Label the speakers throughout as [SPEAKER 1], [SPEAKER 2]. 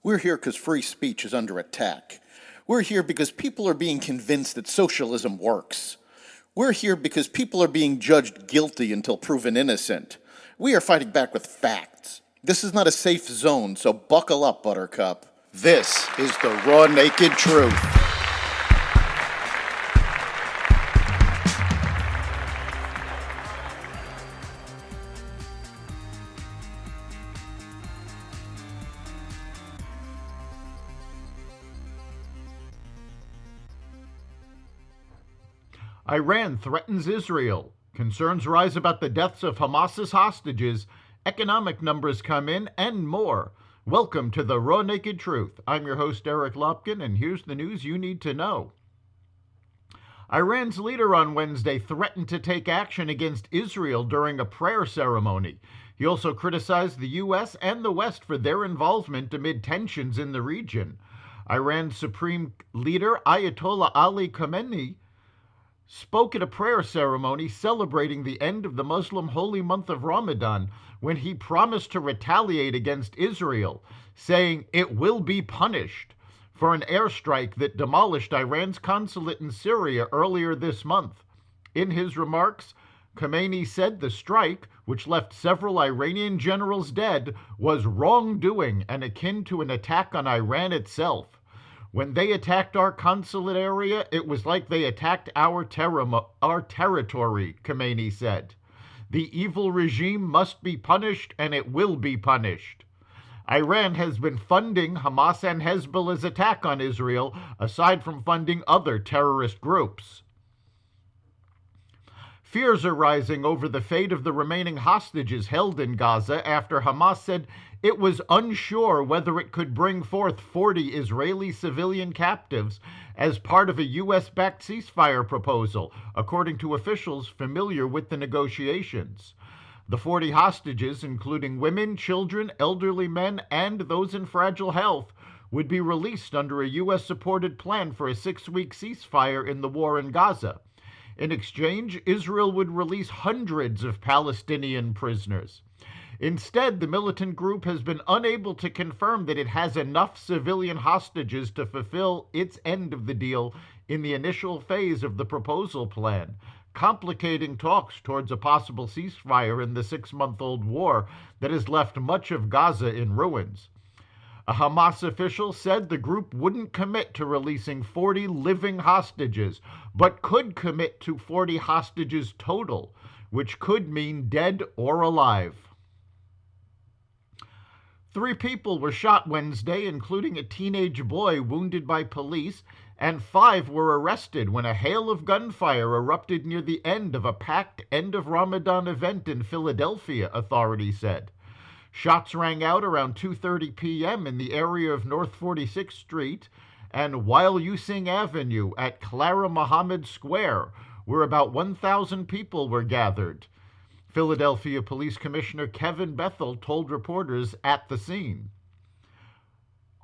[SPEAKER 1] We're here because free speech is under attack. We're here because people are being convinced that socialism works. We're here because people are being judged guilty until proven innocent. We are fighting back with facts. This is not a safe zone, so buckle up, Buttercup. This is the raw, naked truth.
[SPEAKER 2] Iran threatens Israel. Concerns rise about the deaths of Hamas's hostages. Economic numbers come in, and more. Welcome to the Raw Naked Truth. I'm your host, Eric Lopkin, and here's the news you need to know. Iran's leader on Wednesday threatened to take action against Israel during a prayer ceremony. He also criticized the U.S. and the West for their involvement amid tensions in the region. Iran's supreme leader, Ayatollah Ali Khamenei, spoke at a prayer ceremony celebrating the end of the Muslim holy month of Ramadan when he promised to retaliate against Israel, saying it will be punished for an airstrike that demolished Iran's consulate in Syria earlier this month. In his remarks, Khamenei said the strike, which left several Iranian generals dead, was wrongdoing and akin to an attack on Iran itself. When they attacked our consulate area, it was like they attacked our territory, Khamenei said. The evil regime must be punished, and it will be punished. Iran has been funding Hamas and Hezbollah's attack on Israel, aside from funding other terrorist groups. Fears are rising over the fate of the remaining hostages held in Gaza after Hamas said it was unsure whether it could bring forth 40 Israeli civilian captives as part of a U.S.-backed ceasefire proposal, according to officials familiar with the negotiations. The 40 hostages, including women, children, elderly men, and those in fragile health, would be released under a U.S.-supported plan for a 6-week ceasefire in the war in Gaza. In exchange, Israel would release hundreds of Palestinian prisoners. Instead, the militant group has been unable to confirm that it has enough civilian hostages to fulfill its end of the deal in the initial phase of the proposal plan, complicating talks towards a possible ceasefire in the 6-month-old war that has left much of Gaza in ruins. A Hamas official said the group wouldn't commit to releasing 40 living hostages, but could commit to 40 hostages total, which could mean dead or alive. 3 people were shot Wednesday, including a teenage boy wounded by police, and 5 were arrested when a hail of gunfire erupted near the end of a packed end-of-Ramadan event in Philadelphia, authorities said. Shots rang out around 2:30 p.m. in the area of North 46th Street and Weil Using Avenue at Clara Muhammad Square, where about 1,000 people were gathered. Philadelphia Police Commissioner Kevin Bethel told reporters at the scene.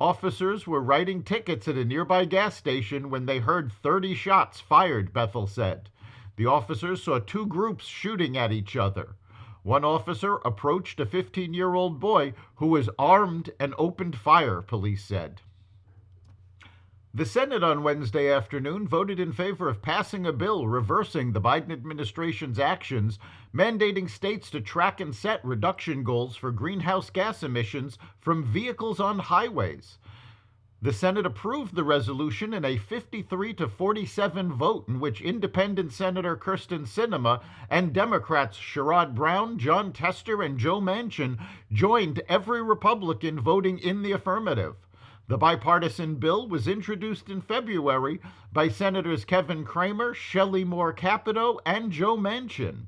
[SPEAKER 2] Officers were writing tickets at a nearby gas station when they heard 30 shots fired, Bethel said. The officers saw 2 groups shooting at each other. One officer approached a 15-year-old boy who was armed and opened fire, police said. The Senate on Wednesday afternoon voted in favor of passing a bill reversing the Biden administration's actions, mandating states to track and set reduction goals for greenhouse gas emissions from vehicles on highways. The Senate approved the resolution in a 53-47 vote in which Independent Senator Kyrsten Sinema and Democrats Sherrod Brown, John Tester, and Joe Manchin joined every Republican voting in the affirmative. The bipartisan bill was introduced in February by Senators Kevin Cramer, Shelley Moore Capito, and Joe Manchin.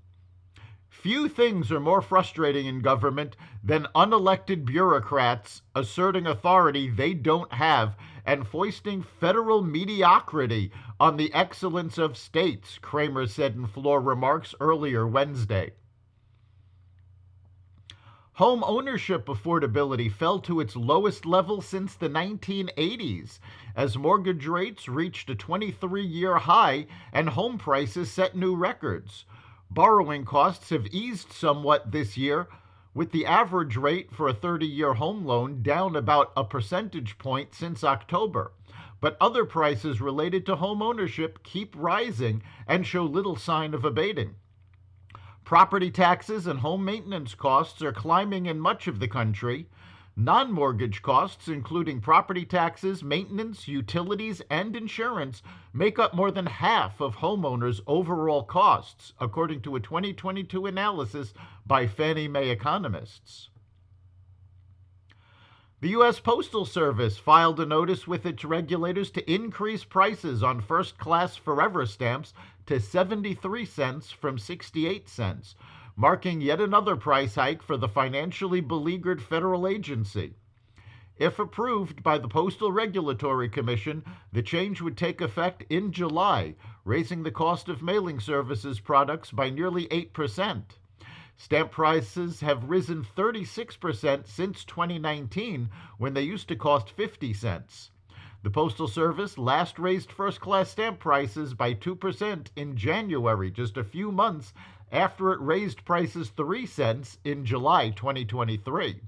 [SPEAKER 2] Few things are more frustrating in government than unelected bureaucrats asserting authority they don't have and foisting federal mediocrity on the excellence of states, Cramer said in floor remarks earlier Wednesday. Home ownership affordability fell to its lowest level since the 1980s, as mortgage rates reached a 23-year high and home prices set new records. Borrowing costs have eased somewhat this year, with the average rate for a 30-year home loan down about a percentage point since October. But other prices related to home ownership keep rising and show little sign of abating. Property taxes and home maintenance costs are climbing in much of the country. Non-mortgage costs, including property taxes, maintenance, utilities, and insurance, make up more than half of homeowners' overall costs, according to a 2022 analysis by Fannie Mae economists. The U.S. Postal Service filed a notice with its regulators to increase prices on first-class Forever stamps to 73 cents from 68 cents, marking yet another price hike for the financially beleaguered federal agency. If approved by the Postal Regulatory Commission, the change would take effect in July, raising the cost of mailing services products by nearly 8%. Stamp prices have risen 36% since 2019, when they used to cost 50 cents. The Postal Service last raised first-class stamp prices by 2% in January, just a few months after it raised prices 3 cents in July 2023.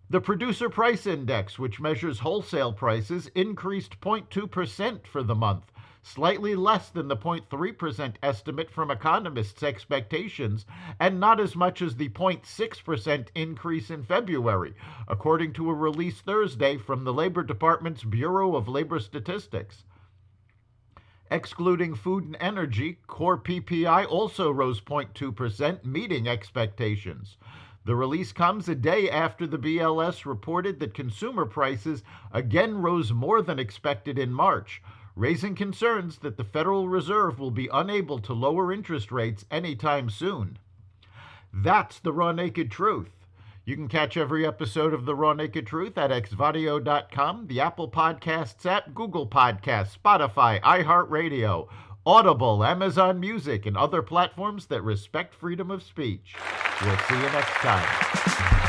[SPEAKER 2] The Producer Price Index, which measures wholesale prices, increased 0.2% for the month, slightly less than the 0.3% estimate from economists' expectations, and not as much as the 0.6% increase in February, according to a release Thursday from the Labor Department's Bureau of Labor Statistics. Excluding food and energy, core PPI also rose 0.2%, meeting expectations. The release comes a day after the BLS reported that consumer prices again rose more than expected in March, raising concerns that the Federal Reserve will be unable to lower interest rates anytime soon. That's the Raw Naked Truth. You can catch every episode of The Raw Naked Truth at xvadio.com, the Apple Podcasts app, Google Podcasts, Spotify, iHeartRadio, Audible, Amazon Music, and other platforms that respect freedom of speech. We'll see you next time.